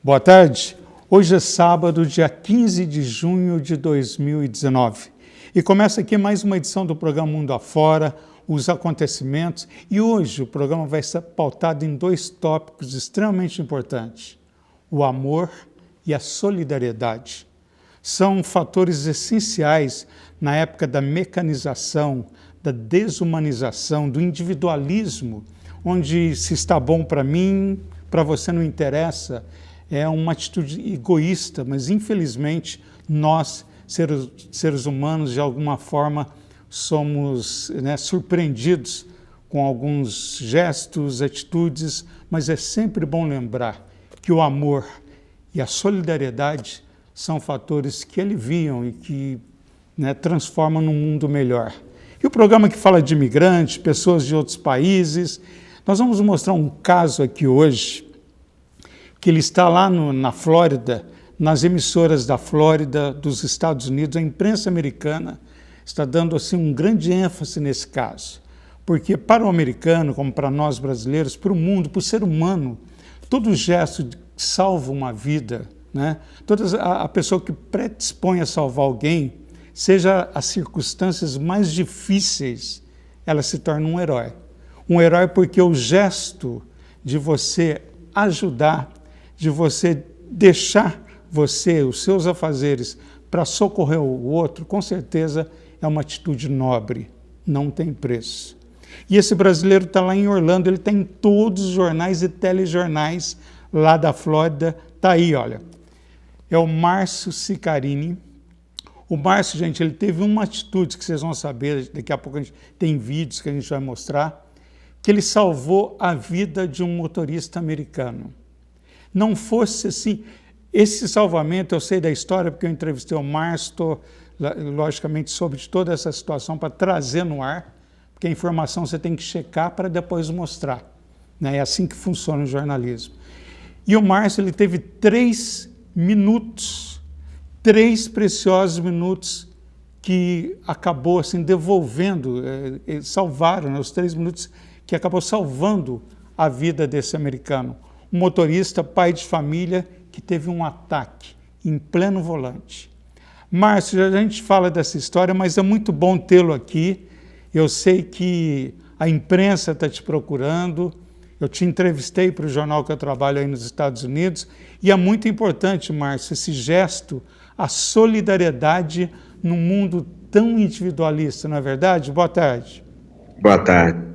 Boa tarde. Hoje é sábado, dia 15 de junho de 2019. E começa aqui mais uma edição do programa Mundo Afora, os acontecimentos. E hoje o programa vai ser pautado em dois tópicos extremamente importantes: o amor e a solidariedade. São fatores essenciais na época da mecanização, da desumanização, do individualismo, onde se está bom para mim, para você não interessa. É uma atitude egoísta, mas infelizmente nós, seres humanos, de alguma forma somos surpreendidos com alguns gestos, atitudes, mas é sempre bom lembrar que o amor e a solidariedade são fatores que aliviam e que transformam num mundo melhor. E o programa que fala de imigrantes, pessoas de outros países, nós vamos mostrar um caso aqui hoje, que ele está lá na Flórida, nas emissoras da Flórida, dos Estados Unidos. A imprensa americana está dando assim, um grande ênfase nesse caso, porque para o americano, como para nós brasileiros, para o mundo, para o ser humano, todo gesto que salva uma vida, toda a pessoa que predispõe a salvar alguém, seja as circunstâncias mais difíceis, ela se torna um herói. Um herói porque o gesto de você ajudar, de você deixar os seus afazeres para socorrer o outro, com certeza é uma atitude nobre, não tem preço. E esse brasileiro está lá em Orlando, ele está em todos os jornais e telejornais lá da Flórida, está aí, olha. É o Márcio Ciccarini. O Márcio, gente, ele teve uma atitude que vocês vão saber, daqui a pouco a gente tem vídeos que a gente vai mostrar, que ele salvou a vida de um motorista americano. Não fosse assim, esse salvamento, eu sei da história porque eu entrevistei o Márcio, logicamente soube de toda essa situação para trazer no ar, porque a informação você tem que checar para depois mostrar. É assim que funciona o jornalismo. E o Márcio, ele teve 3 preciosos minutos que acabou assim, devolvendo, salvaram, os 3 minutos que acabou salvando a vida desse americano. Um motorista, pai de família, que teve um ataque em pleno volante. Márcio, a gente fala dessa história, mas é muito bom tê-lo aqui. Eu sei que a imprensa está te procurando, eu te entrevistei para o jornal que eu trabalho aí nos Estados Unidos, e é muito importante, Márcio, esse gesto, a solidariedade num mundo tão individualista, não é verdade? Boa tarde. Boa tarde.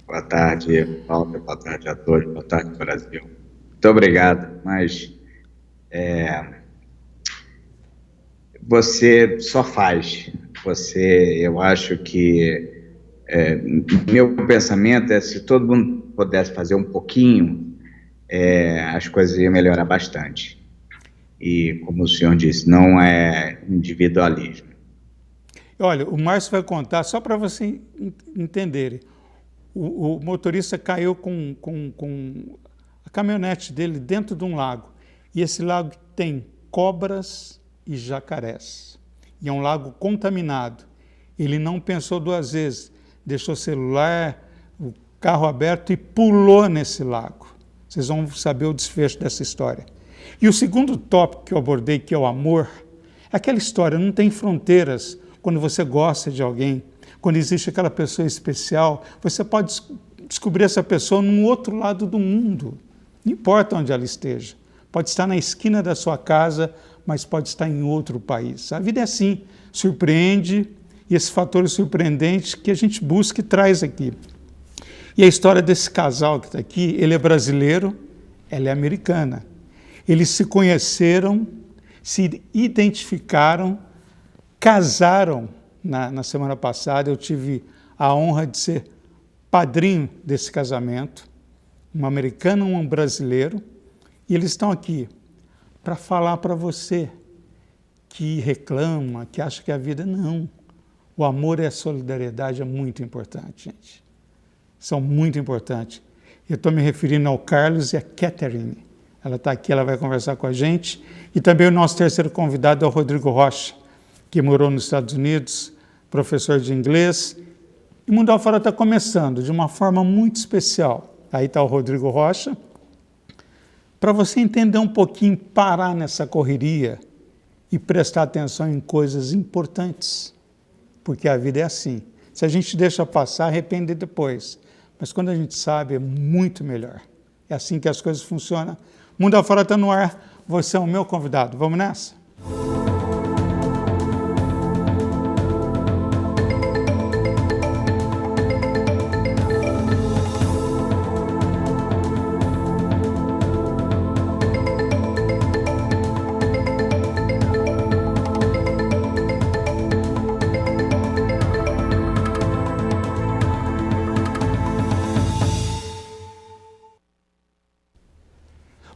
Boa tarde, Paulo. Boa tarde a todos. Boa tarde, Brasil. Muito obrigado. Mas você só faz. Eu acho que meu pensamento é se todo mundo pudesse fazer um pouquinho, as coisas iam melhorar bastante. E, como o senhor disse, não é individualismo. Olha, o Márcio vai contar, só para vocês entenderem. O motorista caiu com a caminhonete dele dentro de um lago. E esse lago tem cobras e jacarés. E é um lago contaminado. Ele não pensou 2 vezes. Deixou o celular, o carro aberto e pulou nesse lago. Vocês vão saber o desfecho dessa história. E o segundo tópico que eu abordei, que é o amor, é aquela história, não tem fronteiras quando você gosta de alguém. Quando existe aquela pessoa especial, você pode descobrir essa pessoa num outro lado do mundo. Não importa onde ela esteja. Pode estar na esquina da sua casa, mas pode estar em outro país. A vida é assim, surpreende, e esse fator surpreendente que a gente busca e traz aqui. E a história desse casal que está aqui, ele é brasileiro, ela é americana. Eles se conheceram, se identificaram, casaram. Na semana passada eu tive a honra de ser padrinho desse casamento, um americano e um brasileiro, e eles estão aqui para falar para você que reclama, que acha que a vida não. O amor e a solidariedade é muito importante, gente. São muito importantes. Eu estou me referindo ao Carlos e a Catherine. Ela está aqui, ela vai conversar com a gente. E também o nosso terceiro convidado é o Rodrigo Rocha, que morou nos Estados Unidos, professor de inglês. E o Mundo Afora está começando de uma forma muito especial. Aí está o Rodrigo Rocha, para você entender um pouquinho, parar nessa correria e prestar atenção em coisas importantes, porque a vida é assim. Se a gente deixa passar, arrepende depois. Mas quando a gente sabe, é muito melhor. É assim que as coisas funcionam. Mundo Afora está no ar. Você é o meu convidado. Vamos nessa?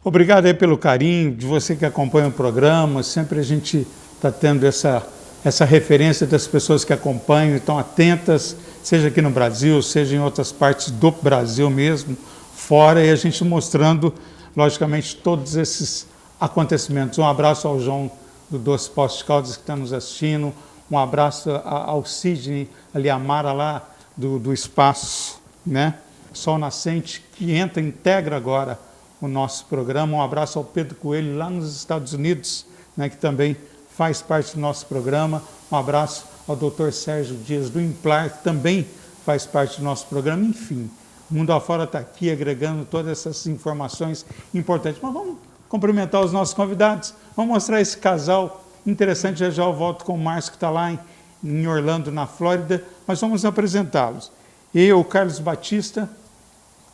Obrigado aí pelo carinho de você que acompanha o programa. Sempre a gente está tendo essa referência das pessoas que acompanham e estão atentas, seja aqui no Brasil, seja em outras partes do Brasil mesmo, fora, e a gente mostrando, logicamente, todos esses acontecimentos. Um abraço ao João do Doce Poços de Caldas que está nos assistindo, um abraço ao Sidney, ali a Mara lá do Espaço, né? Sol Nascente, que integra agora o nosso programa. Um abraço ao Pedro Coelho, lá nos Estados Unidos, né, que também faz parte do nosso programa. Um abraço ao Dr. Sérgio Dias, do Implar, que também faz parte do nosso programa. Enfim, o Mundo Afora está aqui agregando todas essas informações importantes. Mas vamos cumprimentar os nossos convidados. Vamos mostrar esse casal interessante. Já já eu volto com o Márcio, que está lá em Orlando, na Flórida. Mas vamos apresentá-los. Eu, o Carlos Batista.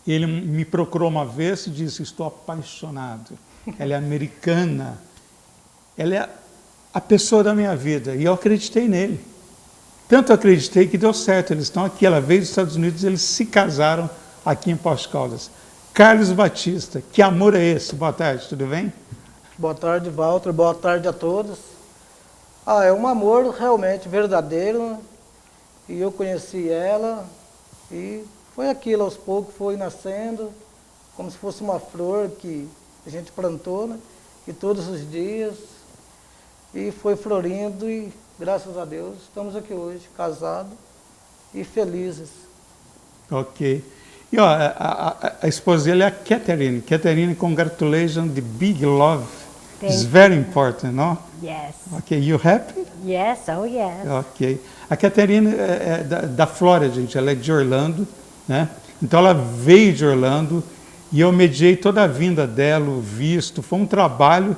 Ele me procurou uma vez e disse: estou apaixonado. Ela é americana. Ela é a pessoa da minha vida. E eu acreditei nele. Tanto acreditei que deu certo. Eles estão aqui. Ela veio dos Estados Unidos, eles se casaram aqui em Poços de Caldas. Carlos Batista, que amor é esse? Boa tarde, tudo bem? Boa tarde, Walter. Boa tarde a todos. É um amor realmente verdadeiro, né? E eu conheci ela e foi aquilo, aos poucos foi nascendo, como se fosse uma flor que a gente plantou, né? E todos os dias, e foi florindo, e graças a Deus estamos aqui hoje, casados e felizes. Ok. E ó, a esposa dele é a Catherine. Catherine, congratulations, the big love. It's very important, no? Yes. Ok, you happy? Yes, oh yes. Ok. A Catherine é da Flórida, gente, ela é de Orlando, né? Então ela veio de Orlando e eu mediei toda a vinda dela, o visto. Foi um trabalho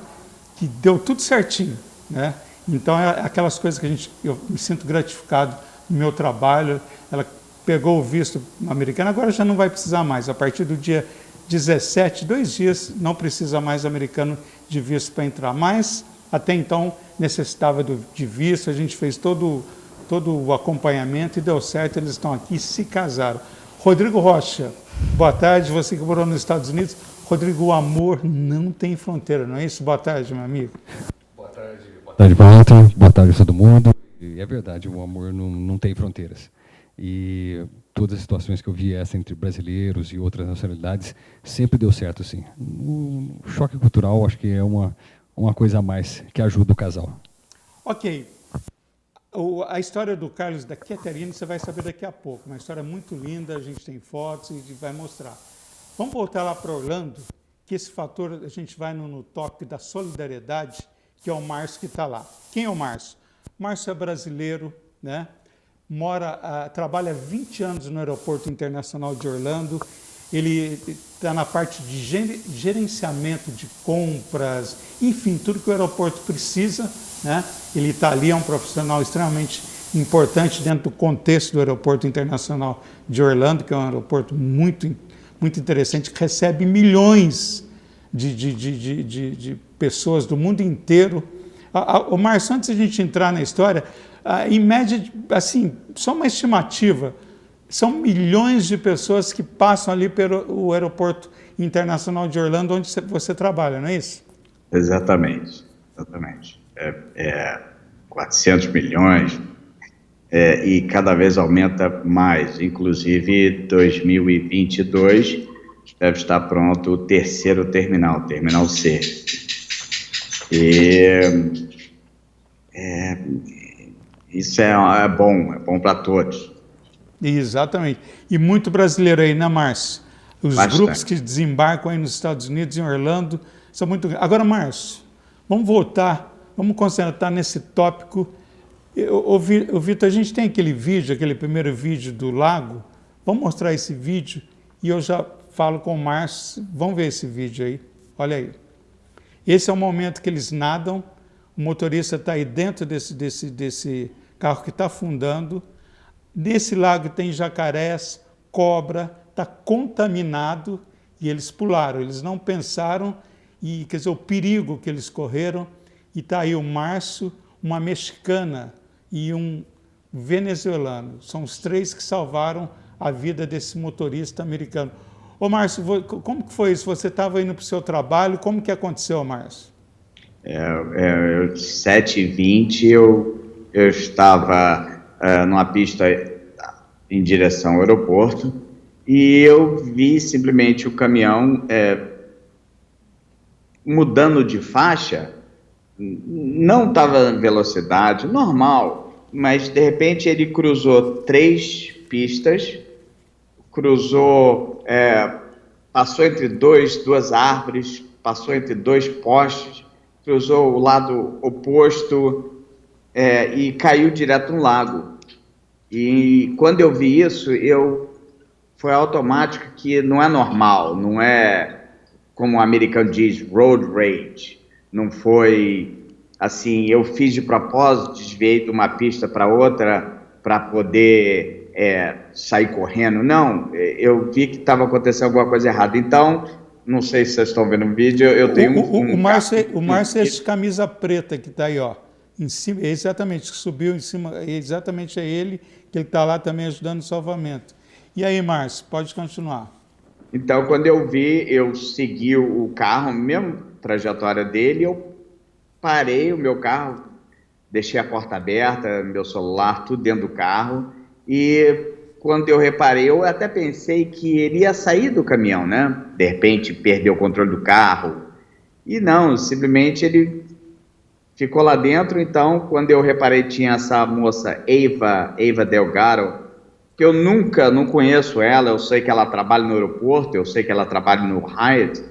que deu tudo certinho, né? Então é aquelas coisas que eu me sinto gratificado no meu trabalho. Ela pegou o visto americano, agora já não vai precisar mais. A partir do dia 17, 2 dias, não precisa mais americano de visto para entrar. Mas até então necessitava de visto, a gente fez todo o acompanhamento e deu certo, eles estão aqui e se casaram. Rodrigo Rocha, boa tarde, você que morou nos Estados Unidos. Rodrigo, o amor não tem fronteira, não é isso? Boa tarde, meu amigo. Boa tarde, Walter. Boa tarde a todo mundo. E é verdade, o amor não tem fronteiras. E todas as situações que eu vi, essa entre brasileiros e outras nacionalidades, sempre deu certo, sim. O choque cultural, acho que é uma coisa a mais que ajuda o casal. Ok. A história do Carlos e da Catherine você vai saber daqui a pouco. Uma história muito linda, a gente tem fotos e vai mostrar. Vamos voltar lá para Orlando, que esse fator, a gente vai no toque da solidariedade, que é o Márcio que está lá. Quem é o Márcio? O Márcio é brasileiro, né? Trabalha 20 anos no Aeroporto Internacional de Orlando. Ele está na parte de gerenciamento de compras, enfim, tudo que o aeroporto precisa, né? Ele está ali, é um profissional extremamente importante dentro do contexto do Aeroporto Internacional de Orlando, que é um aeroporto muito, muito interessante, que recebe milhões de pessoas do mundo inteiro. O Márcio, antes de a gente entrar na história, em média, assim, só uma estimativa, são milhões de pessoas que passam ali pelo Aeroporto Internacional de Orlando, onde você trabalha, não é isso? Exatamente. 400 milhões, e cada vez aumenta mais. Inclusive, 2022 deve estar pronto o terceiro terminal, Terminal C. Isso é bom para todos. Exatamente. E muito brasileiro aí, né, Márcio? Os grupos que desembarcam aí nos Estados Unidos, em Orlando, são muito grandes. Agora, Márcio, vamos voltar, vamos concentrar nesse tópico. Vitor, a gente tem aquele vídeo, aquele primeiro vídeo do lago. Vamos mostrar esse vídeo e eu já falo com o Márcio. Vamos ver esse vídeo aí. Olha aí. Esse é o momento que eles nadam. O motorista está aí dentro desse carro que está afundando. Nesse lago tem jacarés, cobra, está contaminado e eles pularam. Eles não pensaram, e quer dizer, o perigo que eles correram. E está aí o Márcio, uma mexicana e um venezuelano. São os três que salvaram a vida desse motorista americano. Ô, Márcio, como que foi isso? Você estava indo para o seu trabalho, como que aconteceu, Márcio? 7h20 eu estava numa pista em direção ao aeroporto e eu vi simplesmente o caminhão mudando de faixa. Não estava em velocidade normal, mas de repente ele cruzou 3 pistas, passou entre duas árvores, passou entre 2 postes, cruzou o lado oposto e caiu direto no lago. E quando eu vi isso, foi automático que não é normal, não é como o americano diz, road rage. Não foi assim, eu fiz de propósito, desviei de uma pista para outra para poder sair correndo. Não, eu vi que estava acontecendo alguma coisa errada. Então, não sei se vocês estão vendo o vídeo, eu tenho o Márcio é esse camisa preta que está aí, ó, em cima, exatamente, que subiu em cima, exatamente é ele, que ele está lá também ajudando no salvamento. E aí, Márcio, pode continuar. Então, quando eu vi, eu segui o carro, mesmo trajetória dele, eu parei o meu carro, deixei a porta aberta, meu celular, tudo dentro do carro, e quando eu reparei, eu até pensei que ele ia sair do caminhão, né? De repente, perdeu o controle do carro, e não, simplesmente ele ficou lá dentro. Então, quando eu reparei, tinha essa moça, Eva Delgado, que eu não conheço ela, eu sei que ela trabalha no aeroporto, eu sei que ela trabalha no Hyatt,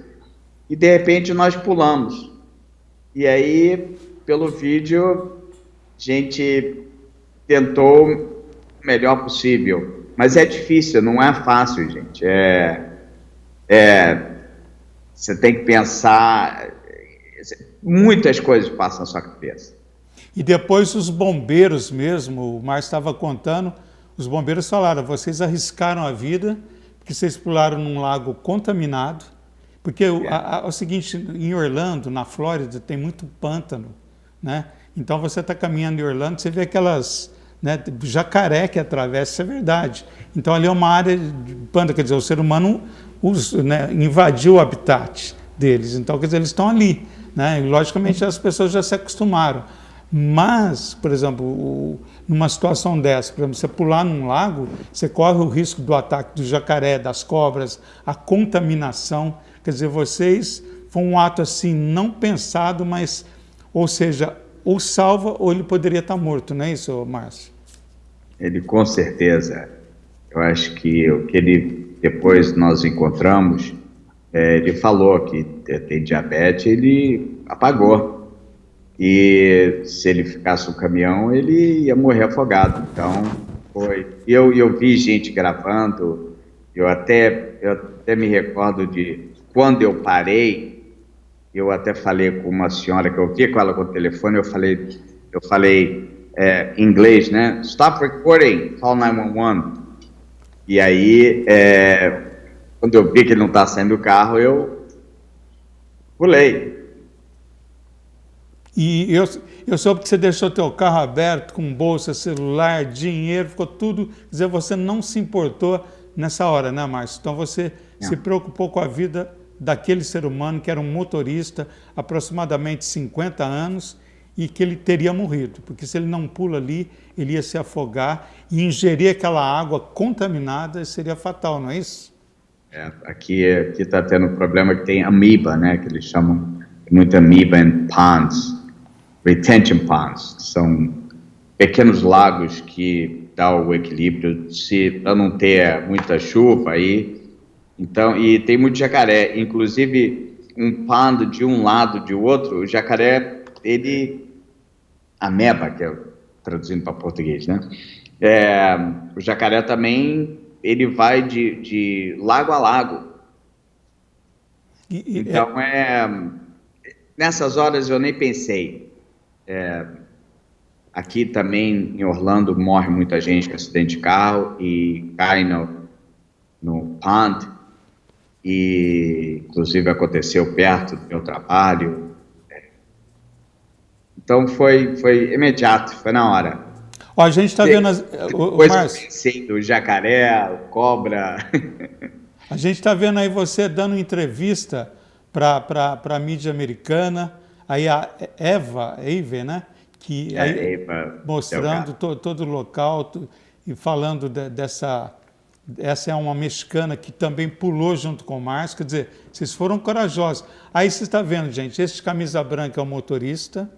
e de repente nós pulamos. E aí, pelo vídeo, a gente tentou o melhor possível. Mas é difícil, não é fácil, gente. Você tem que pensar, muitas coisas passam na sua cabeça. E depois os bombeiros mesmo, o Márcio estava contando, os bombeiros falaram, vocês arriscaram a vida, porque vocês pularam num lago contaminado, porque é o seguinte, em Orlando, na Flórida, tem muito pântano, né? Então você está caminhando em Orlando, você vê aquelas, né, jacaré que atravessa, isso é verdade. Então ali é uma área de pântano, quer dizer, o ser humano invadiu o habitat deles, então quer dizer, eles estão ali, né? E logicamente as pessoas já se acostumaram. Mas, por exemplo, numa situação dessa, por exemplo, você pular num lago, você corre o risco do ataque do jacaré, das cobras, a contaminação. Quer dizer, foi um ato assim, não pensado, mas, ou seja, ou salva ou ele poderia estar morto, não é isso, Márcio? Ele, com certeza, eu acho que o que ele, depois nós encontramos, ele falou que tem diabetes, ele apagou. E se ele ficasse no caminhão, ele ia morrer afogado. Então, foi. Eu vi gente gravando, eu até me recordo de quando eu parei, eu até falei com uma senhora que eu vi com ela com o telefone, eu falei em inglês, né? Stop recording, call 911. E aí, quando eu vi que ele não estava saindo do carro, eu pulei. E eu soube que você deixou teu carro aberto, com bolsa, celular, dinheiro, ficou tudo. Quer dizer, você não se importou nessa hora, né, Márcio? Então você se preocupou com a vida daquele ser humano que era um motorista, aproximadamente 50 anos, e que ele teria morrido, porque se ele não pula ali, ele ia se afogar e ingerir aquela água contaminada seria fatal, não é isso? Aqui está tendo um problema que tem amoeba, né, que eles chamam muito amoeba em ponds. Retention ponds, são pequenos lagos que dão o equilíbrio. Se para não ter muita chuva, aí Então, e tem muito jacaré, inclusive um pond de um lado, de outro, o jacaré, ele, ameba, que é traduzindo para português, né? O jacaré também, ele vai de lago a lago. Então, nessas horas eu nem pensei. Aqui também, em Orlando, morre muita gente com acidente de carro e cai no pond. E, inclusive, aconteceu perto do meu trabalho. Então, foi imediato, foi na hora. Ó, a gente está vendo... Depois eu pensei do jacaré, cobra... A gente está vendo aí você dando entrevista para a mídia americana, aí a Eva, né? Que aí, Eva, mostrando todo o local e falando dessa... Essa é uma mexicana que também pulou junto com o Márcio, quer dizer, vocês foram corajosos. Aí você está vendo, gente, esse de camisa branca é o motorista,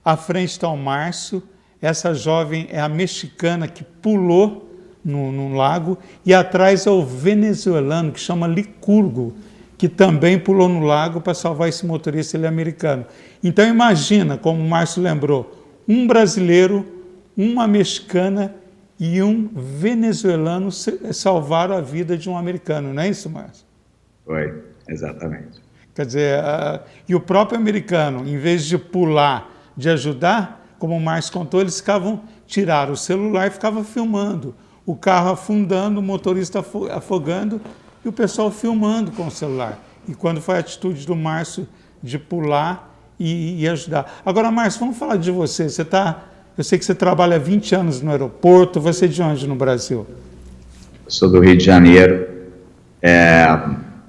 à frente está o Márcio, essa jovem é a mexicana que pulou no lago, e atrás é o venezuelano, que chama Licurgo, que também pulou no lago para salvar esse motorista, ele é americano. Então imagina, como o Márcio lembrou, um brasileiro, uma mexicana e um venezuelano salvaram a vida de um americano, não é isso, Márcio? Foi, exatamente. Quer dizer, e o próprio americano, em vez de pular, de ajudar, como o Márcio contou, eles tiraram o celular e ficavam filmando. O carro afundando, o motorista afogando e o pessoal filmando com o celular. E quando foi a atitude do Márcio de pular e ajudar. Agora, Márcio, vamos falar de você. Eu sei que você trabalha há 20 anos no aeroporto. Você é de onde no Brasil? Eu sou do Rio de Janeiro.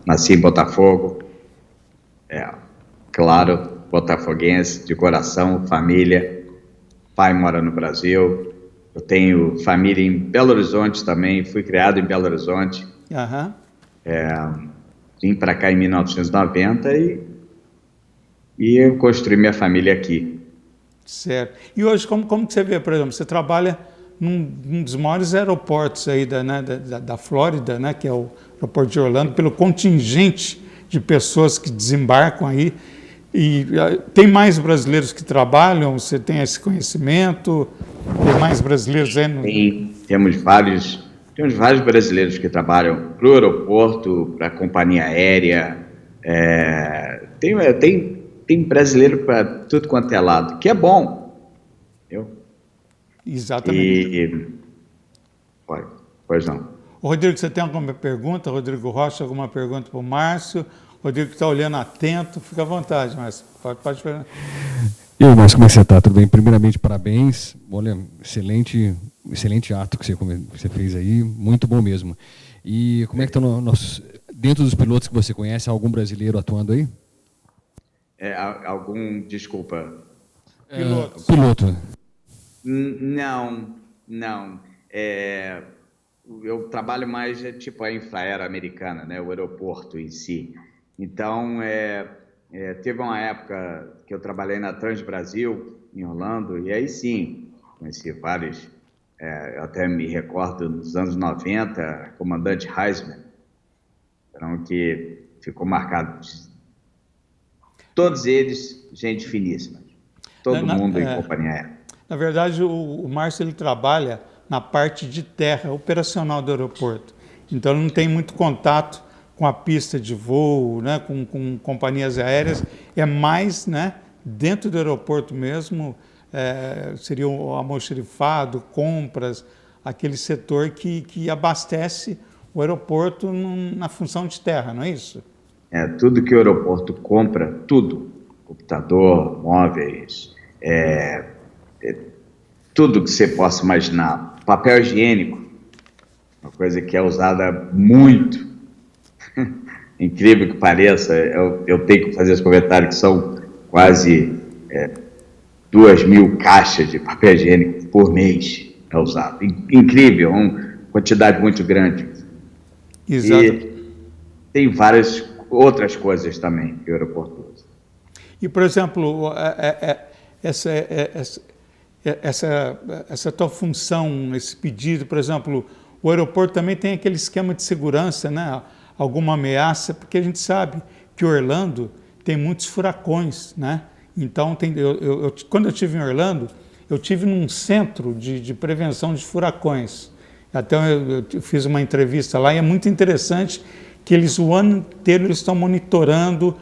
Nasci em Botafogo. Claro, botafoguense, de coração, família. Pai mora no Brasil. Eu tenho família em Belo Horizonte também. Fui criado em Belo Horizonte. Aham. Vim para cá em 1990 e eu construí minha família aqui. Certo. E hoje, como que você vê, por exemplo, você trabalha num dos maiores aeroportos aí da Flórida, né, que é o aeroporto de Orlando, pelo contingente de pessoas que desembarcam aí. E tem mais brasileiros que trabalham? Você tem esse conhecimento? Tem mais brasileiros aí? Temos vários brasileiros que trabalham para o aeroporto, para a companhia aérea. Tem brasileiro para tudo quanto é lado, que é bom. Exatamente. Pois não. Rodrigo, você tem alguma pergunta? Rodrigo Rocha, alguma pergunta para o Márcio? Rodrigo está olhando atento, fica à vontade, Márcio. Pode perguntar. E aí, Márcio, como é que você está? Tudo bem? Primeiramente, parabéns. Olha, excelente ato que você fez aí, muito bom mesmo. E como é que está dentro dos pilotos que você conhece, algum brasileiro atuando aí? Desculpa. Piloto. Não. Eu trabalho mais tipo a Infraero americana, né, o aeroporto em si. Então, teve uma época que eu trabalhei na Transbrasil, em Orlando, e aí sim, conheci vários, eu até me recordo, nos anos 90, comandante Heisman, então, que ficou marcado. Todos eles, gente finíssima, todo mundo em companhia aérea. Na verdade, o Márcio ele trabalha na parte de terra operacional do aeroporto, então ele não tem muito contato com a pista de voo, né, com companhias aéreas, é mais, né, dentro do aeroporto mesmo, seria o almoxarifado, compras, aquele setor que abastece o aeroporto na função de terra, não é isso? Tudo que o aeroporto compra, tudo, computador, móveis, tudo que você possa imaginar, papel higiênico, uma coisa que é usada muito, incrível que pareça, eu tenho que fazer esse comentário que são quase 2.000 caixas de papel higiênico por mês usado. Incrível, uma quantidade muito grande. Exato. E tem várias outras coisas também que o aeroporto usa. E, por exemplo, essa tua função, esse pedido, por exemplo, o aeroporto também tem aquele esquema de segurança, né? alguma ameaça, porque a gente sabe que Orlando tem muitos furacões, né? Então, quando eu estive em Orlando, eu estive num centro de prevenção de furacões. Até eu fiz uma entrevista lá e é muito interessante que eles o ano inteiro eles estão monitorando,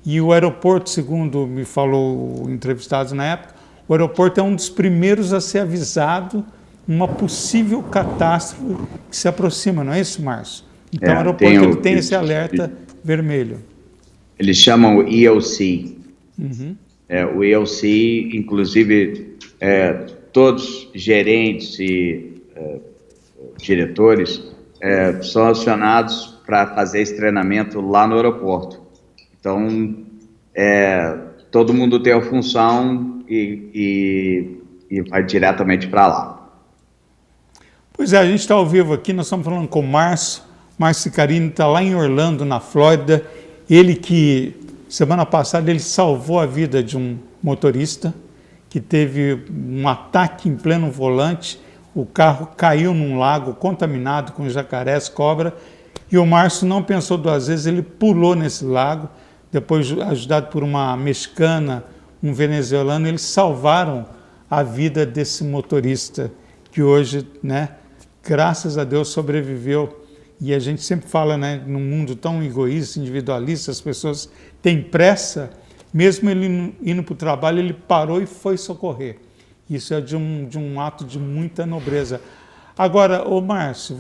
e o aeroporto, segundo me falou o entrevistado na época, o aeroporto é um dos primeiros a ser avisado uma possível catástrofe que se aproxima, não é isso, Márcio? Então o aeroporto tem esse alerta vermelho. Eles chamam o EOC. O EOC, inclusive, todos gerentes e diretores são acionados para fazer esse treinamento lá no aeroporto. Então, todo mundo tem a função e vai diretamente para lá. Pois é, a gente está ao vivo aqui, nós estamos falando com o Márcio Ciccarini, está lá em Orlando, na Flórida. Ele que, semana passada, ele salvou a vida de um motorista que teve um ataque em pleno volante, o carro caiu num lago contaminado com jacarés, cobra, e o Márcio não pensou duas vezes, ele pulou nesse lago, depois ajudado por uma mexicana, um venezuelano, eles salvaram a vida desse motorista, que hoje, né, graças a Deus, sobreviveu. E a gente sempre fala, né, num mundo tão egoísta, individualista, as pessoas têm pressa, mesmo ele indo para o trabalho, ele parou e foi socorrer. Isso é de um ato de muita nobreza. Agora, ô Márcio,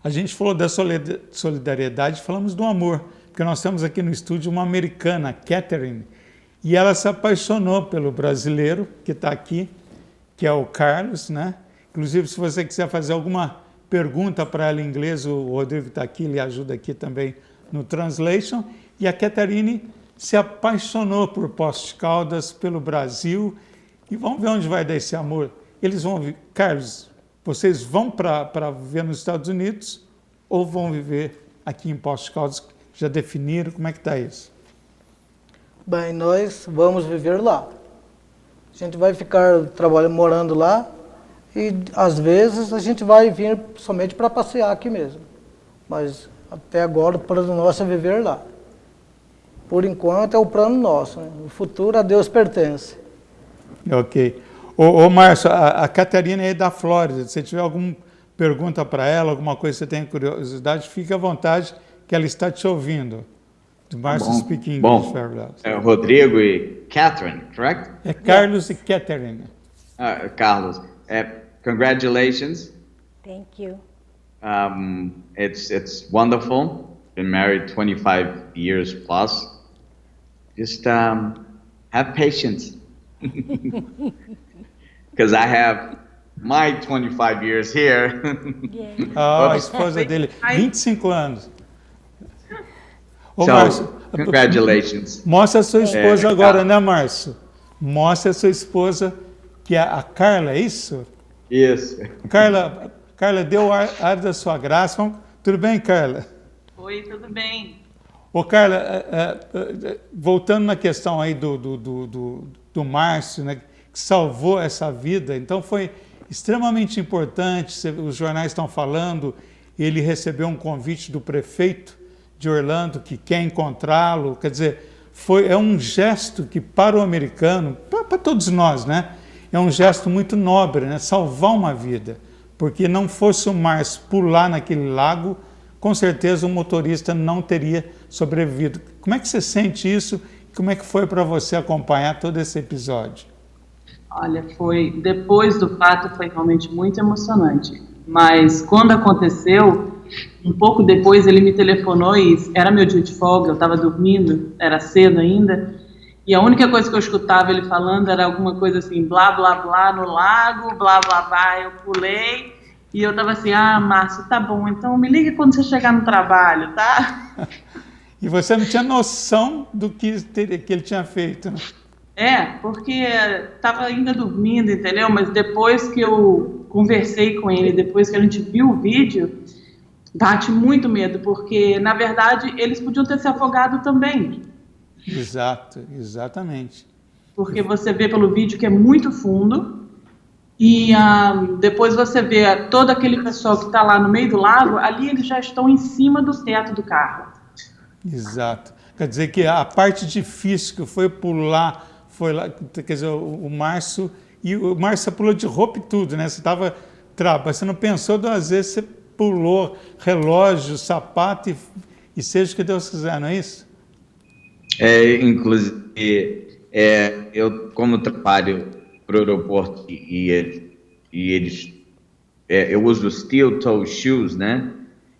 a gente falou da solidariedade, falamos do amor, porque nós temos aqui no estúdio uma americana, Catherine, e ela se apaixonou pelo brasileiro que está aqui, que é o Carlos, né? Inclusive, se você quiser fazer alguma pergunta para ela em inglês, o Rodrigo está aqui, ele ajuda aqui também no translation. E a Catherine se apaixonou por Poços de Caldas, pelo Brasil. E vamos ver onde vai dar esse amor. Eles vão vir. Carlos, vocês vão para viver nos Estados Unidos ou vão viver aqui em Poços de Caldas? Já definiram? Como é que está isso? Bem, nós vamos viver lá. A gente vai ficar trabalhando, morando lá. E, às vezes, a gente vai vir somente para passear aqui mesmo. Mas, até agora, o plano nosso é viver lá. Por enquanto, é o plano nosso, né? O futuro a Deus pertence. Ok. Ô Márcio, a Catarina é da Flórida. Se tiver alguma pergunta para ela, alguma coisa que você tenha curiosidade, fique à vontade, que ela está te ouvindo. Márcio speaking English. Rodrigo e Catherine, correct? É Carlos e Catherine. Carlos. Congratulations. Thank you. It's wonderful. Been married 25 years plus. Just have patience. Because I have my 25 years here. A esposa dele, 25 anos. Ô, So, Márcio, congratulations. mostra a sua esposa agora, né, Márcio? Mostra a sua esposa, que é a Carla, é isso? Isso. Carla, dê o ar da sua graça. Tudo bem, Carla? Oi, tudo bem. Ô, Carla, voltando na questão aí do Márcio, né, que salvou essa vida, então foi extremamente importante, os jornais estão falando, ele recebeu um convite do prefeito de Orlando, que quer encontrá-lo, quer dizer, é um gesto que para o americano, para todos nós, né, é um gesto muito nobre, né, salvar uma vida, porque não fosse o Márcio pular naquele lago, com certeza o motorista não teria sobrevivido. Como é que você sente isso? Como é que foi para você acompanhar todo esse episódio? Olha, depois do fato foi realmente muito emocionante, mas quando aconteceu, um pouco depois ele me telefonou e era meu dia de folga, eu estava dormindo, era cedo ainda, e a única coisa que eu escutava ele falando era alguma coisa assim, blá, blá, blá, no lago, blá, blá, blá, eu pulei, e eu estava assim, Márcio, tá bom, então me liga quando você chegar no trabalho, tá? E você não tinha noção do que ele tinha feito, né? Porque estava ainda dormindo, entendeu? Mas depois que eu conversei com ele, depois que a gente viu o vídeo, bate muito medo, porque, na verdade, eles podiam ter se afogado também. Exato, exatamente. Porque você vê pelo vídeo que é muito fundo E depois você vê todo aquele pessoal que está lá no meio do lago, ali eles já estão em cima do teto do carro. Exato. Quer dizer que a parte difícil que foi pular, foi lá, quer dizer, o Márcio pulou de roupa e tudo, né? Você estava você não pensou duas vezes, você pulou relógio, sapato e seja o que Deus quiser, não é isso? Inclusive, eu como trabalho para o aeroporto eu uso steel toe shoes, né?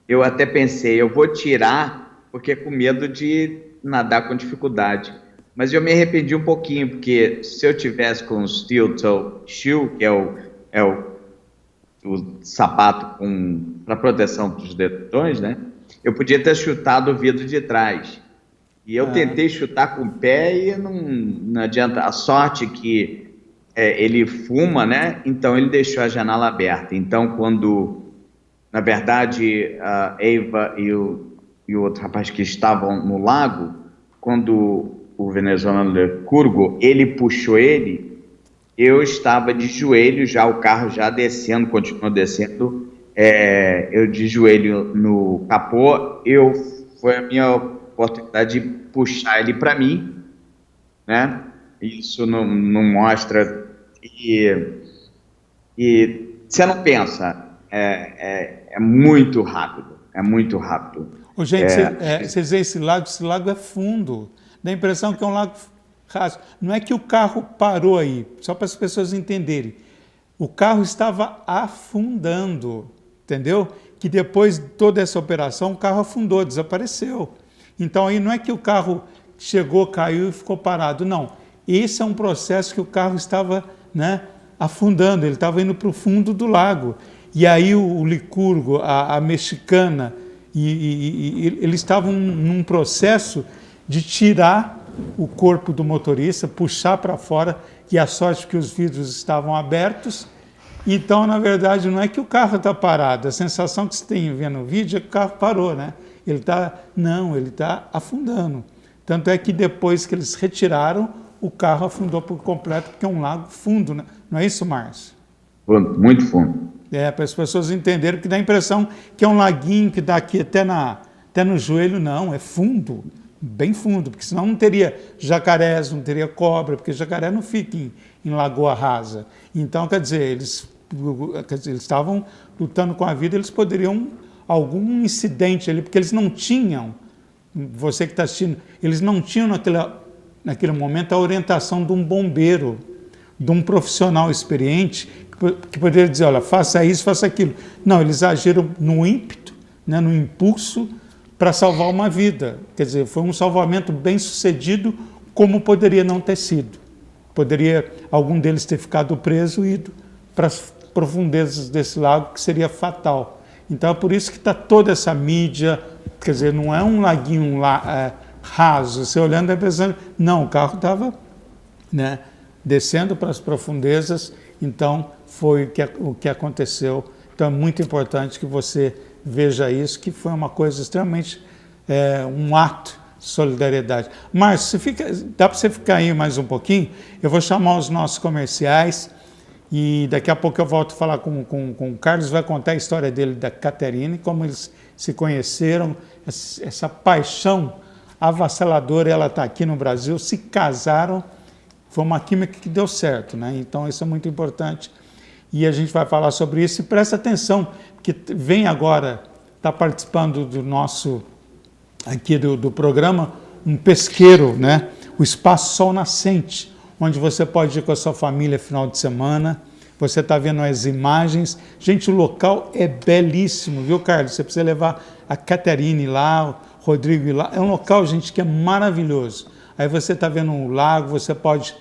Eu até pensei, eu vou tirar porque com medo de nadar com dificuldade. Mas eu me arrependi um pouquinho, porque se eu tivesse com o steel toe shoe, que é o sapato para proteção dos dedões, né? Eu podia ter chutado o vidro de trás. E eu tentei chutar com o pé e não adianta. A sorte que ele fuma, né? Então ele deixou a janela aberta. Então na verdade, a Eva e o outro rapaz que estavam no lago, quando o venezuelano Licurgo, ele puxou ele, eu estava de joelho já, o carro já descendo, continuou descendo, eu de joelho no capô, foi a minha oportunidade de puxar ele para mim, né? Isso não mostra e você não pensa, é muito rápido, Ô, gente, vocês veem esse lago é fundo, dá a impressão que é um lago raso. Não é que o carro parou aí, só para as pessoas entenderem. O carro estava afundando, entendeu? Que depois de toda essa operação, o carro afundou, desapareceu. Então aí não é que o carro chegou, caiu e ficou parado, não. Esse é um processo que o carro estava, né, afundando, ele estava indo para o fundo do lago. E aí o Licurgo, a mexicana, eles estavam num processo de tirar o corpo do motorista, puxar para fora, e a sorte que os vidros estavam abertos. Então, na verdade, não é que o carro está parado, a sensação que você tem vendo no vídeo é que o carro parou, né? Ele está afundando. Tanto é que depois que eles retiraram, o carro afundou por completo, porque é um lago fundo, né? Não é isso, Márcio? Muito fundo. Para as pessoas entenderem, que dá a impressão que é um laguinho que dá aqui até no joelho, não, é fundo, bem fundo, porque senão não teria jacarés, não teria cobra, porque jacaré não fica em lagoa rasa. Então, quer dizer, eles estavam lutando com a vida, eles poderiam, algum incidente ali, porque eles não tinham, você que está assistindo, eles não tinham naquele momento a orientação de um bombeiro, de um profissional experiente, que poderia dizer, olha, faça isso, faça aquilo. Não, eles agiram no ímpeto, né, no impulso, para salvar uma vida. Quer dizer, foi um salvamento bem sucedido, como poderia não ter sido. Poderia algum deles ter ficado preso e ido para as profundezas desse lago, que seria fatal. Então é por isso que está toda essa mídia, quer dizer, não é um laguinho raso, você olhando e pensando, não, o carro estava, né, descendo para as profundezas, então foi o que aconteceu. Então é muito importante que você veja isso, que foi uma coisa extremamente, um ato de solidariedade. Márcio, dá para você ficar aí mais um pouquinho? Eu vou chamar os nossos comerciais e daqui a pouco eu volto a falar com o Carlos, vai contar a história dele, da Caterine, como eles se conheceram, essa paixão avassaladora, ela está aqui no Brasil, se casaram, foi uma química que deu certo, né? Então isso é muito importante e a gente vai falar sobre isso. E presta atenção, que vem agora, está participando do nosso, aqui do programa, um pesqueiro, né? O Espaço Sol Nascente, onde você pode ir com a sua família final de semana. Você está vendo as imagens. Gente, o local é belíssimo, viu, Carlos? Você precisa levar a Caterine lá, o Rodrigo lá. É um local, gente, que é maravilhoso. Aí você está vendo um lago, você pode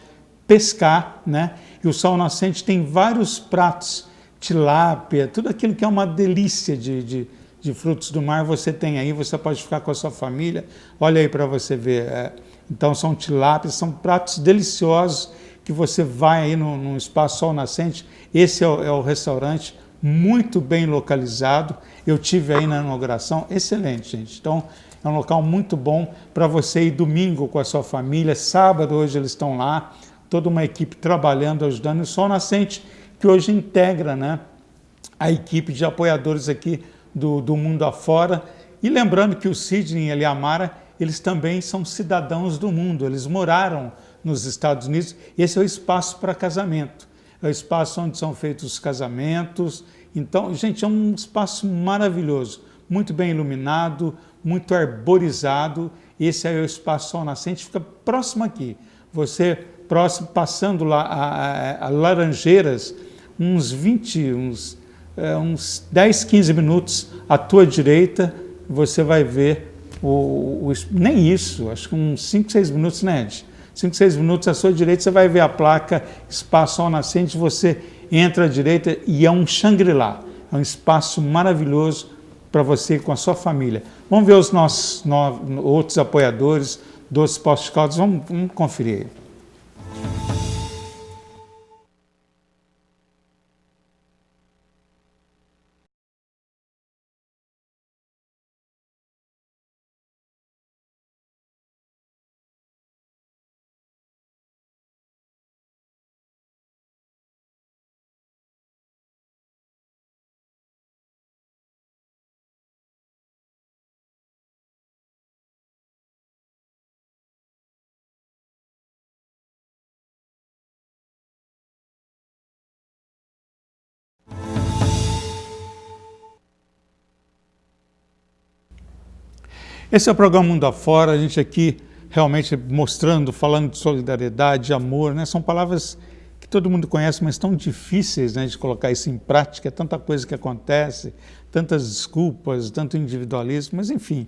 pescar, né? E o Sol Nascente tem vários pratos, tilápia, tudo aquilo que é uma delícia de frutos do mar, você tem aí, você pode ficar com a sua família. Olha aí para você ver. Então são tilápias, são pratos deliciosos que você vai aí no Espaço Sol Nascente. Esse é o restaurante, muito bem localizado. Eu tive aí na inauguração, excelente, gente. Então é um local muito bom para você ir domingo com a sua família. Sábado, hoje eles estão lá, toda uma equipe trabalhando, ajudando. O Sol Nascente, que hoje integra, né, a equipe de apoiadores aqui do Mundo Afora. E lembrando que o Sidney e a Eliamara, eles também são cidadãos do mundo, eles moraram nos Estados Unidos. Esse é o espaço para casamento, é o espaço onde são feitos os casamentos. Então, gente, é um espaço maravilhoso, muito bem iluminado, muito arborizado. Esse é o Espaço Sol Nascente, fica próximo aqui. Você, próximo, passando lá a Laranjeiras, uns 10, 15 minutos à tua direita, você vai ver nem isso, acho que uns 5, 6 minutos, né, Ed? 5, 6 minutos à sua direita, você vai ver a placa Espaço Sol Nascente, você entra à direita e é um Shangri-La, é um espaço maravilhoso para você e com a sua família. Vamos ver os nossos outros apoiadores dos Postos Caldas, vamos conferir. Esse é o programa Mundo Afora, a gente aqui realmente mostrando, falando de solidariedade, amor, né? São palavras que todo mundo conhece, mas tão difíceis, né, de colocar isso em prática, é tanta coisa que acontece, tantas desculpas, tanto individualismo, mas enfim,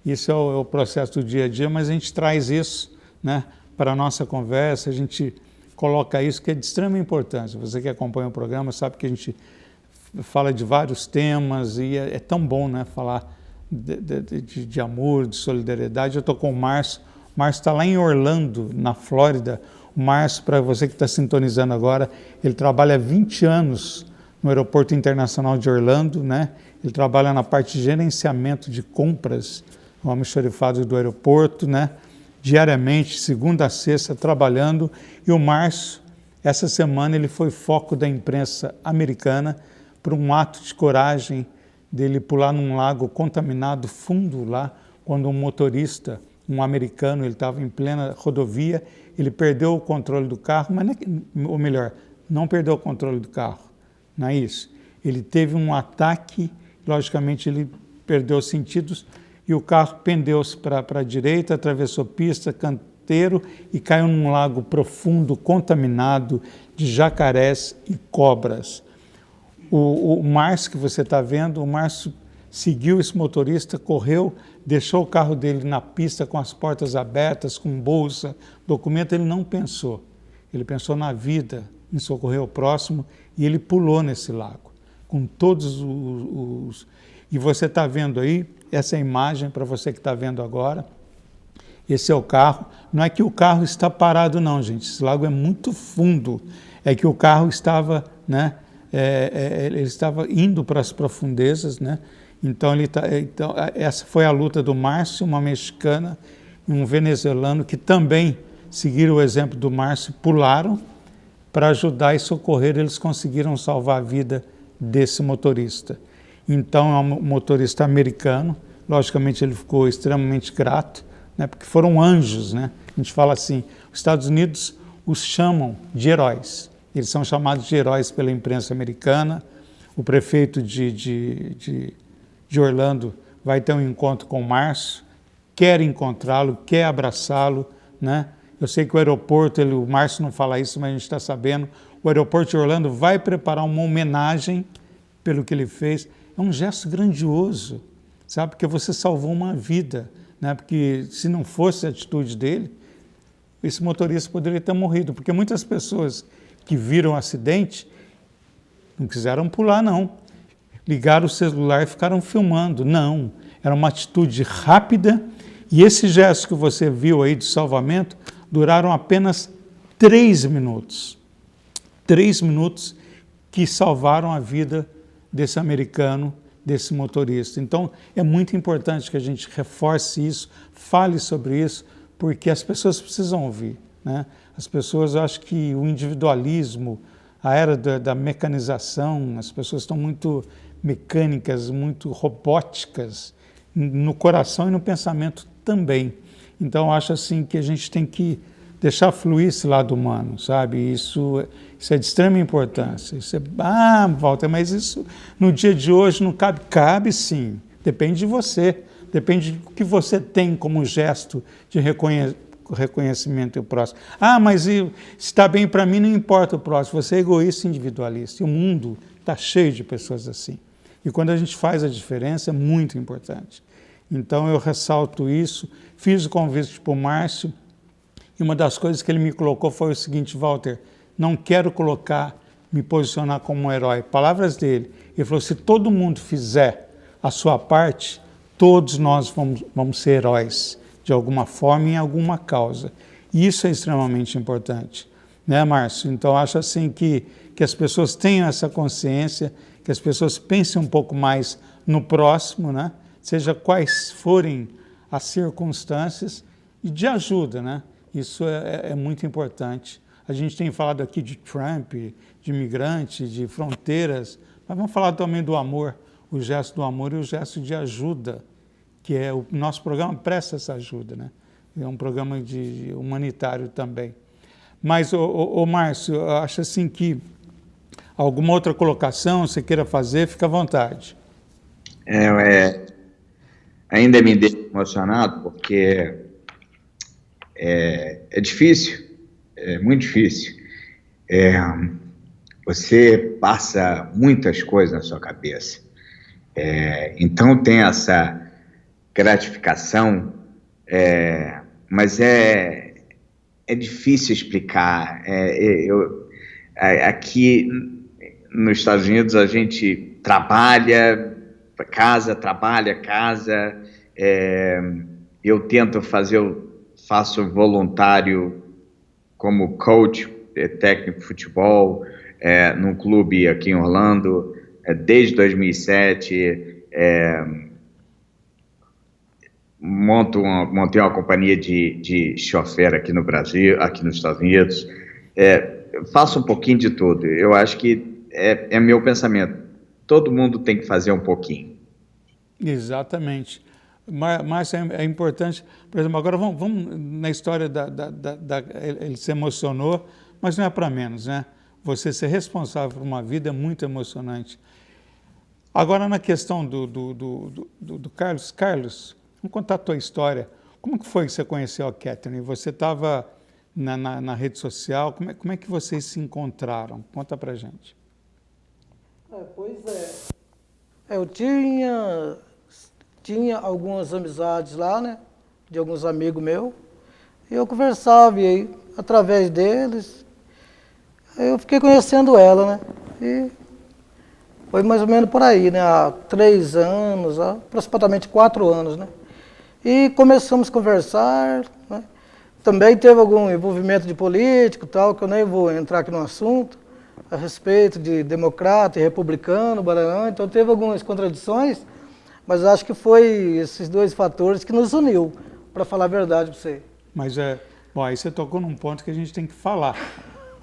isso é o processo do dia a dia, mas a gente traz isso, né, para a nossa conversa, a gente coloca isso que é de extrema importância. Você que acompanha o programa sabe que a gente fala de vários temas e é tão bom, né, falar de amor, de solidariedade. Eu estou com o Márcio está lá em Orlando, na Flórida. O Márcio, para você que está sintonizando agora, ele trabalha há 20 anos no Aeroporto Internacional de Orlando, né? Ele trabalha na parte de gerenciamento de compras, o almoxarifado do aeroporto, né? Diariamente, segunda a sexta, trabalhando. E o Márcio, essa semana, ele foi foco da imprensa americana por um ato de coragem dele pular num lago contaminado fundo lá, quando um motorista, um americano, ele estava em plena rodovia, ele perdeu o controle do carro, mas ou melhor, não perdeu o controle do carro, não é isso. Ele teve um ataque, logicamente ele perdeu os sentidos e o carro pendeu-se para a direita, atravessou pista, canteiro e caiu num lago profundo, contaminado de jacarés e cobras. O Márcio que você está vendo, o Márcio seguiu esse motorista, correu, deixou o carro dele na pista com as portas abertas, com bolsa, documento, ele não pensou. Ele pensou na vida, em socorrer o próximo e ele pulou nesse lago, com todos os... E você está vendo aí, essa imagem para você que está vendo agora, esse é o carro. Não é que o carro está parado não, gente, esse lago é muito fundo, é que o carro estava, né, ele estava indo para as profundezas, né? Então, essa foi a luta do Márcio, uma mexicana e um venezuelano que também seguiram o exemplo do Márcio, pularam para ajudar e socorrer. Eles conseguiram salvar a vida desse motorista. Então, é um motorista americano, logicamente ele ficou extremamente grato, né? Porque foram anjos, né? A gente fala assim, os Estados Unidos os chamam de heróis. Eles são chamados de heróis pela imprensa americana. O prefeito de Orlando vai ter um encontro com o Márcio, quer encontrá-lo, quer abraçá-lo, né? Eu sei que o aeroporto, o Márcio não fala isso, mas a gente está sabendo, o aeroporto de Orlando vai preparar uma homenagem pelo que ele fez. É um gesto grandioso, sabe? Porque você salvou uma vida, né? Porque se não fosse a atitude dele, esse motorista poderia ter morrido, porque muitas pessoas que viram o acidente não quiseram pular, não. Ligaram o celular e ficaram filmando. Não, era uma atitude rápida e esse gesto que você viu aí de salvamento duraram apenas 3 minutos. 3 minutos que salvaram a vida desse americano, desse motorista. Então, é muito importante que a gente reforce isso, fale sobre isso, porque as pessoas precisam ouvir, né? As pessoas, eu acho que o individualismo, a era da mecanização, as pessoas estão muito mecânicas, muito robóticas, no coração e no pensamento também. Então, eu acho assim que a gente tem que deixar fluir esse lado humano, sabe? Isso é de extrema importância. Walter, mas isso no dia de hoje não cabe? Cabe sim, depende de você, depende do que você tem como gesto de reconhecimento do próximo. Mas se está bem para mim, não importa o próximo, você é egoísta e individualista. E o mundo está cheio de pessoas assim. E quando a gente faz a diferença, é muito importante. Então eu ressalto isso, fiz o convite para o Márcio, e uma das coisas que ele me colocou foi o seguinte: Walter, não quero me posicionar como um herói. Palavras dele. Ele falou: se todo mundo fizer a sua parte, todos nós vamos ser heróis, de alguma forma, em alguma causa. E isso é extremamente importante. Né, Márcio? Então, acho assim que as pessoas tenham essa consciência, que as pessoas pensem um pouco mais no próximo, né? Seja quais forem as circunstâncias, e de ajuda, né? Isso é muito importante. A gente tem falado aqui de Trump, de imigrante, de fronteiras, mas vamos falar também do amor, o gesto do amor e o gesto de ajuda, que é o nosso programa presta essa ajuda, né? É um programa humanitário também. Mas, Márcio, eu acho assim que alguma outra colocação você queira fazer, fica à vontade. Ainda me deixa emocionado, porque é difícil, é muito difícil. Você passa muitas coisas na sua cabeça. Então tem essa gratificação, mas é difícil explicar. Aqui nos Estados Unidos a gente trabalha casa, eu faço voluntário como coach técnico de futebol num clube aqui em Orlando desde 2007. Montei uma companhia de chofer aqui no Brasil, aqui nos Estados Unidos. Faço um pouquinho de tudo. Eu acho que é meu pensamento. Todo mundo tem que fazer um pouquinho. Exatamente. Mas é importante, por exemplo, agora vamos na história ele se emocionou, mas não é para menos, né? Você ser responsável por uma vida é muito emocionante. Agora, na questão do Carlos, vamos contar a tua história. Como que foi que você conheceu a Catherine? Você estava na rede social, como é que vocês se encontraram? Conta pra gente. Eu tinha algumas amizades lá, né, de alguns amigos meus, e eu conversava, e aí, através deles, eu fiquei conhecendo ela, né, e foi mais ou menos por aí, né, há 3 anos, há aproximadamente 4 anos, né, e começamos a conversar, né, também teve algum envolvimento de político, tal, que eu nem vou entrar aqui no assunto, a respeito de democrata e republicano, então teve algumas contradições, mas acho que foi esses 2 fatores que nos uniu, para falar a verdade para você. Mas bom, aí você tocou num ponto que a gente tem que falar,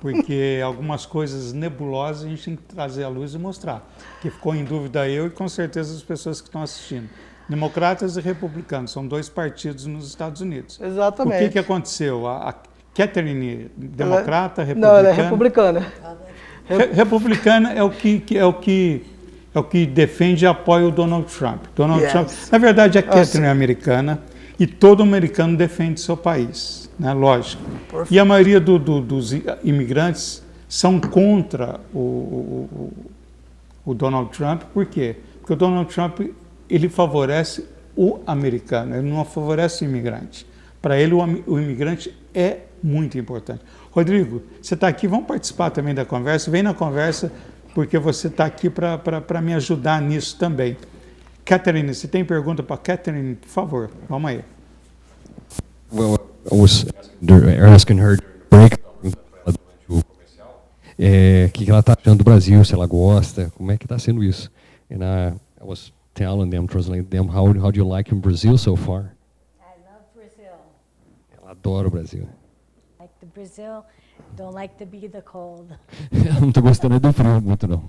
porque algumas coisas nebulosas a gente tem que trazer à luz e mostrar, que ficou em dúvida eu e com certeza as pessoas que estão assistindo. Democratas e republicanos, são 2 partidos nos Estados Unidos. Exatamente. O que aconteceu? A Catherine, democrata, republicana? Não, ela é republicana. Republicana é o que defende e apoia o Donald Trump. Donald Trump, na verdade, a Catherine é americana e todo americano defende seu país, né? Lógico. E a maioria dos imigrantes são contra o Donald Trump. Por quê? Porque o Donald Trump ele favorece o americano, ele não favorece o imigrante. Para ele, o imigrante é muito importante. Rodrigo, você está aqui, vamos participar também da conversa, vem na conversa, porque você está aqui para me ajudar nisso também. Catherine, você tem pergunta para Catherine? Por favor, vamos aí. Well, I was asking her break durante o comercial, o que ela está achando do Brasil, se ela gosta, como é que está sendo isso. And I was telling them, translating them, how do you like in Brazil so far? I love Brazil. Ela adora o Brasil. I like the Brazil. Don't like to be the cold. Ela não está gostando do frio muito, não.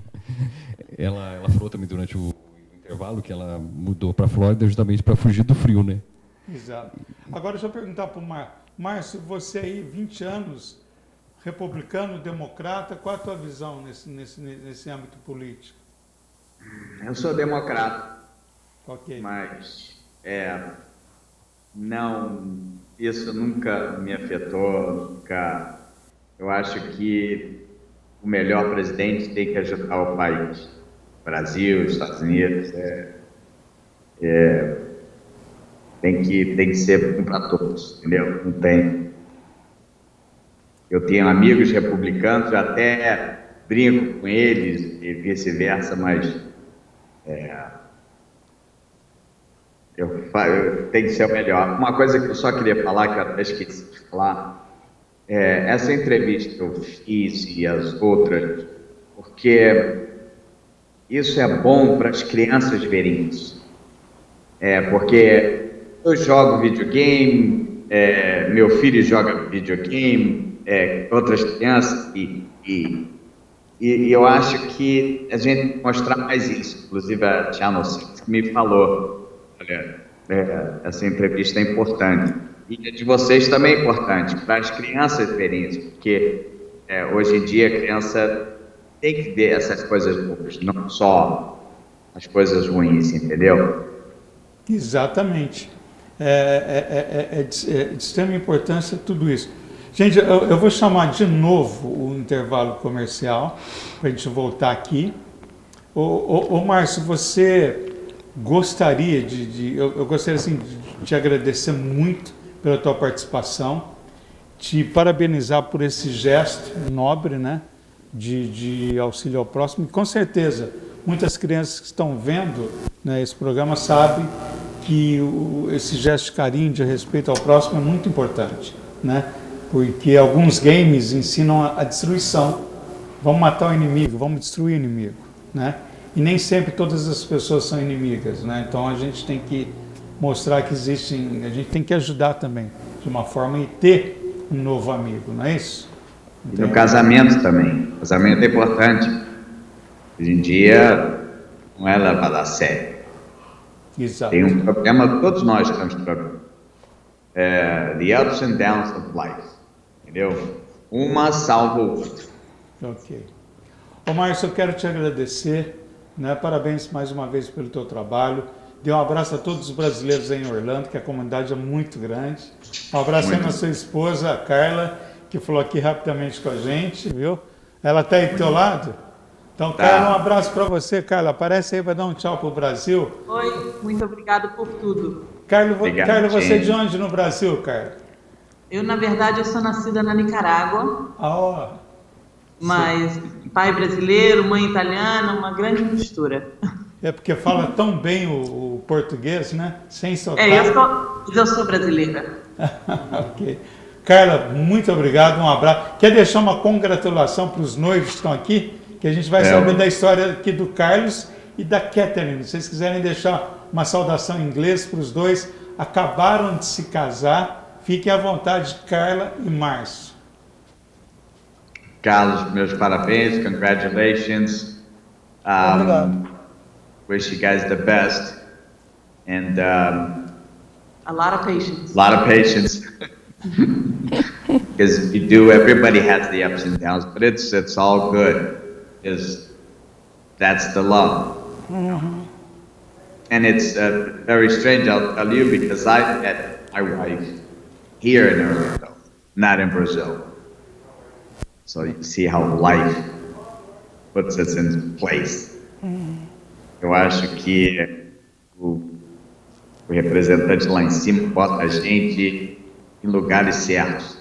Ela falou também durante o intervalo que ela mudou para a Flórida justamente para fugir do frio, né? Exato. Agora, deixa eu perguntar para o Márcio, você aí, 20 anos, republicano, democrata, qual a tua visão nesse âmbito político? Eu sou democrata, Ok. mas não, isso nunca me afetou, nunca. Eu acho que o melhor presidente tem que ajudar o país. Brasil, Estados Unidos, tem que ser bom para todos, entendeu? Não tem. Eu tenho amigos republicanos, eu até brinco com eles e vice-versa, mas eu tenho que ser o melhor. Uma coisa que eu só queria falar, que eu até esqueci de falar, essa entrevista que eu fiz e as outras, porque isso é bom para as crianças verem isso. Porque eu jogo videogame, meu filho joga videogame, outras crianças, e eu acho que a gente tem que mostrar mais isso. Inclusive a Channel 6 me falou, olha, essa entrevista é importante. E a de vocês também é importante, para as crianças verem isso, porque hoje em dia a criança tem que ver essas coisas boas, não só as coisas ruins, entendeu? Exatamente. É de extrema importância tudo isso. Gente, eu vou chamar de novo o intervalo comercial, para a gente voltar aqui. Ô Márcio, você gostaria eu gostaria assim, de te agradecer muito pela tua participação, te parabenizar por esse gesto nobre, né, de auxílio ao próximo. E com certeza, muitas crianças que estão vendo, né, esse programa sabem que esse gesto de carinho, de respeito ao próximo é muito importante, né? Porque alguns games ensinam a destruição. Vamos matar o inimigo, vamos destruir o inimigo, né? E nem sempre todas as pessoas são inimigas, né? Então a gente tem que mostrar que existem, a gente tem que ajudar também, de uma forma, e ter um novo amigo, não é isso? E no casamento também. O casamento é importante. Hoje em dia não é levado a sério. Exato. Tem um problema, todos nós temos problema. The ups and downs of life. Entendeu? Uma salva o outro. Ok. Ô Márcio, eu quero te agradecer, né? Parabéns mais uma vez pelo teu trabalho. Dê um abraço a todos os brasileiros aí em Orlando, que a comunidade é muito grande. Um abraço aí na sua esposa, a Carla, que falou aqui rapidamente com a gente, viu? Ela está aí do teu lado? Então, Carla, um abraço para você, Carla. Aparece aí para dar um tchau para o Brasil. Oi, muito obrigado por tudo. Carla, você é de onde no Brasil, Carla? Eu, na verdade, eu sou nascida na Nicarágua, mas pai brasileiro, mãe italiana, uma grande mistura. É porque fala tão bem o português, né? Sem sotaque. Eu sou brasileira. Ok. Carla, muito obrigado, um abraço. Quer deixar uma congratulação para os noivos que estão aqui? Que a gente vai saber da história aqui do Carlos e da Catherine. Se vocês quiserem deixar uma saudação em inglês para os dois, acabaram de se casar. Fiquem à vontade, Carla e Márcio. Carlos, meus parabéns, congratulations. Obrigado. Wish you guys the best. And A lot of patience. a lot of patience. Because you do, everybody has the ups and downs, but it's all good. That's the love. Mm-hmm. And it's very strange, I'll tell you, because I met my wife here in Orlando, not in Brazil. So you see how life puts us in place. Eu acho que o representante lá em cima bota a gente em lugares certos.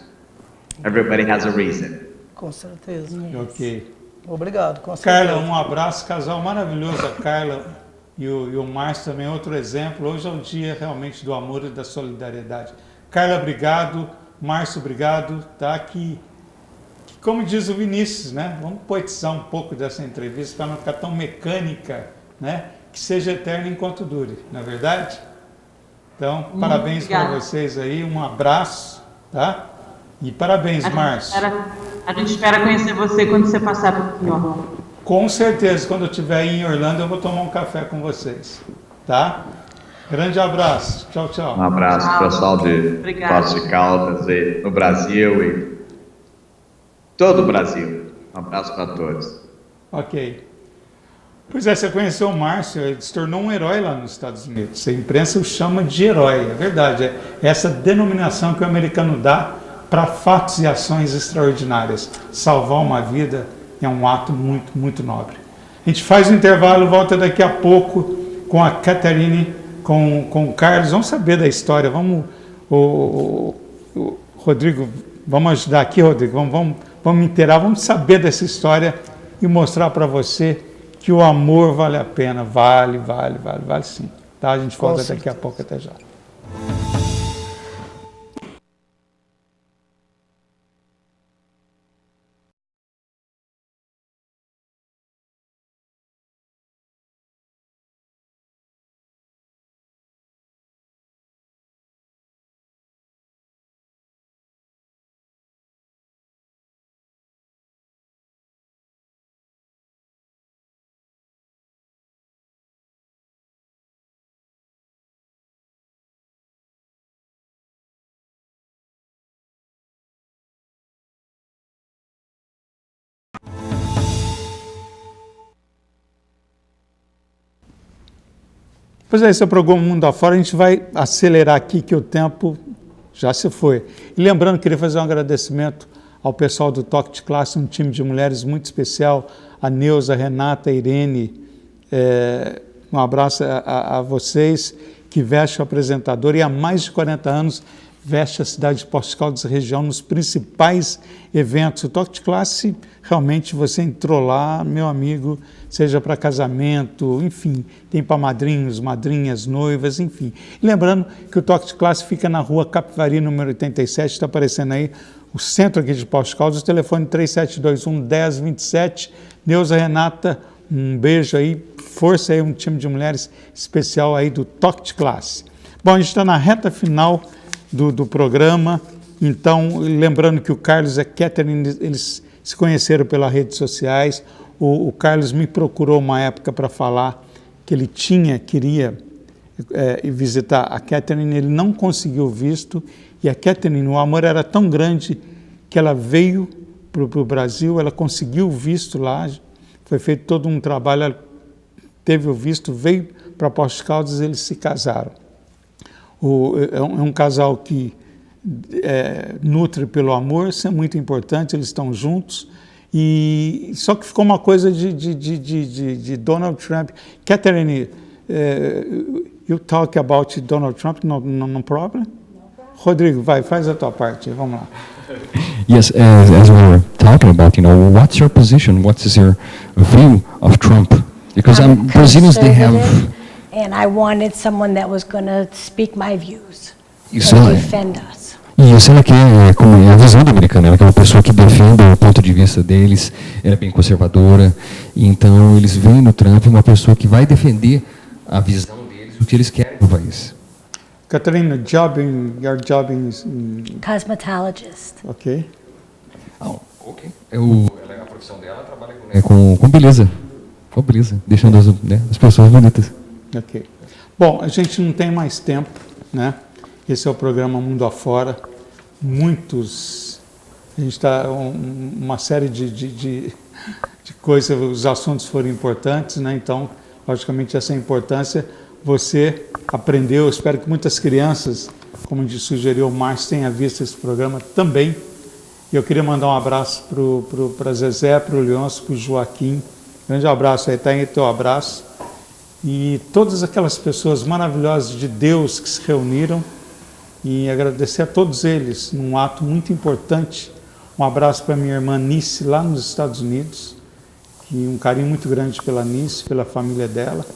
Everybody has a reason. Com certeza. Ok. Obrigado, com certeza. Carla, um abraço, casal maravilhoso, a Carla e o Márcio também, outro exemplo. Hoje é um dia realmente do amor e da solidariedade. Carla, obrigado. Márcio, obrigado. Tá? Que como diz o Vinícius, né? Vamos poetizar um pouco dessa entrevista para não ficar tão mecânica, né? Que seja eterna enquanto dure, não é verdade? Então, parabéns para vocês aí, um abraço, tá? E parabéns, Márcio. A gente espera conhecer você quando você passar por aqui, Orlando. Com certeza, quando eu estiver em Orlando, eu vou tomar um café com vocês. Tá? Grande abraço. Tchau, tchau. Um abraço, pessoal de Poços de Caldas, e no Brasil e todo o Brasil. Um abraço para todos. Ok. Pois é, você conheceu o Márcio, ele se tornou um herói lá nos Estados Unidos. A imprensa o chama de herói, é verdade. É essa denominação que o americano dá para fatos e ações extraordinárias. Salvar uma vida é um ato muito, muito nobre. A gente faz um intervalo, volta daqui a pouco com a Catherine, com o Carlos. Vamos saber da história. Vamos, Rodrigo, vamos ajudar aqui, Rodrigo. Vamos me inteirar, vamos saber dessa história e mostrar para você que o amor vale a pena. Vale sim. Tá? A gente volta daqui a pouco, até já. Pois é, esse é o programa Mundo Afora. A gente vai acelerar aqui que o tempo já se foi. E lembrando, queria fazer um agradecimento ao pessoal do Toque de Classe, um time de mulheres muito especial, a Neuza, a Renata, a Irene. Um abraço a vocês que vestem o apresentador e há mais de 40 anos veste a cidade de Poços de Caldas região nos principais eventos. O Toque de Classe, realmente você entrou lá, meu amigo, seja para casamento, enfim, tem para madrinhos, madrinhas, noivas, enfim. E lembrando que o Toque de Classe fica na rua Capivari, número 87, está aparecendo aí o centro aqui de Poços de Caldas, o telefone 3721-1027. Neuza, Renata, um beijo aí, força aí, um time de mulheres especial aí do Toque de Classe. Bom, a gente está na reta final do programa, então, lembrando que o Carlos e a Catherine, eles se conheceram pelas redes sociais. O Carlos me procurou uma época para falar que ele queria visitar a Catherine, ele não conseguiu visto, e a Catherine, o amor era tão grande que ela veio para o Brasil, ela conseguiu o visto lá, foi feito todo um trabalho, ela teve o visto, veio para Poços de Caldas e eles se casaram. É um casal que nutre pelo amor, isso é muito importante, eles estão juntos, e só que ficou uma coisa de Donald Trump. Catherine, you talk about Donald Trump, no problem? Rodrigo, faz a tua parte, vamos lá. Yes, as we were talking about, what's your position? What is your view of Trump? Because Brazilians, they have... And I wanted someone that was going to speak my views Isso and é, defend us. e isso ela quer, como é a visão do americano, ela quer uma pessoa que defenda o ponto de vista deles, ela é bem conservadora, e então eles veem no Trump uma pessoa que vai defender a visão deles, o que eles querem no país. Catarina, your job in Cosmetologist. ok. Ok. A profissão dela trabalha com beleza, deixando as pessoas bonitas. Ok. Bom, a gente não tem mais tempo, né? Esse é o programa Mundo Afora. A gente está uma série de coisas, os assuntos foram importantes, né? Então, logicamente, essa importância você aprendeu. Eu espero que muitas crianças, como sugeriu o Márcio, tenham visto esse programa também. E eu queria mandar um abraço para Zezé, para o Leôncio, para o Joaquim. Grande abraço aí, tá aí teu abraço. E todas aquelas pessoas maravilhosas de Deus que se reuniram, e agradecer a todos eles num ato muito importante. Um abraço para minha irmã Nice, lá nos Estados Unidos, e um carinho muito grande pela Nice, pela família dela.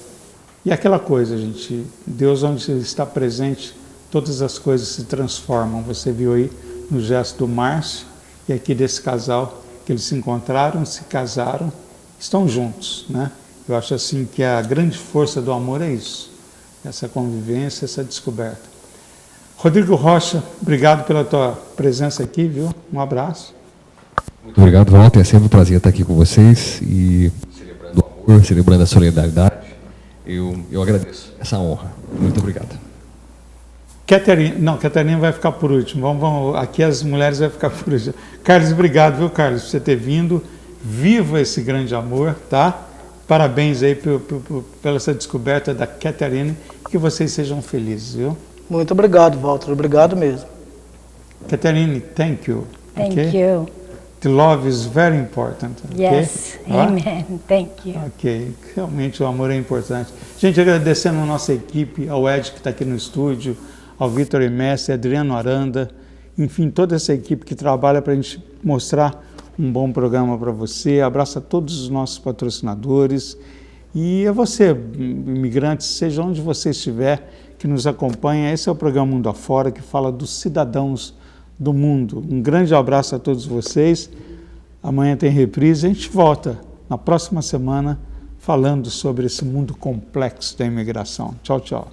E aquela coisa, gente, Deus onde Ele está presente, todas as coisas se transformam. Você viu aí no gesto do Márcio e aqui desse casal, que eles se encontraram, se casaram, estão juntos, né? Eu acho assim que a grande força do amor é isso, essa convivência, essa descoberta. Rodrigo Rocha, obrigado pela tua presença aqui, viu? Um abraço. Muito obrigado, Walter. É sempre um prazer estar aqui com vocês e celebrando o amor, celebrando a solidariedade. Eu agradeço essa honra. Muito obrigado. Catarina vai ficar por último. Aqui as mulheres vão ficar por último. Carlos, obrigado, viu, Carlos, por você ter vindo. Viva esse grande amor, tá? Parabéns aí pela essa descoberta da Catarina. Que vocês sejam felizes, viu? Muito obrigado, Walter. Obrigado mesmo. Catarina, thank you. Thank you. The love is very important. Yes, okay? amen. Thank you. Ok, realmente o amor é importante. Gente, agradecendo a nossa equipe, ao Ed que está aqui no estúdio, ao Vitor Mestre, Adriano Aranda, enfim, toda essa equipe que trabalha para a gente mostrar um bom programa para você. Abraço a todos os nossos patrocinadores e a você, imigrante, seja onde você estiver, que nos acompanha. Esse é o programa Mundo Afora, que fala dos cidadãos do mundo. Um grande abraço a todos vocês. Amanhã tem reprise. A gente volta na próxima semana falando sobre esse mundo complexo da imigração. Tchau, tchau.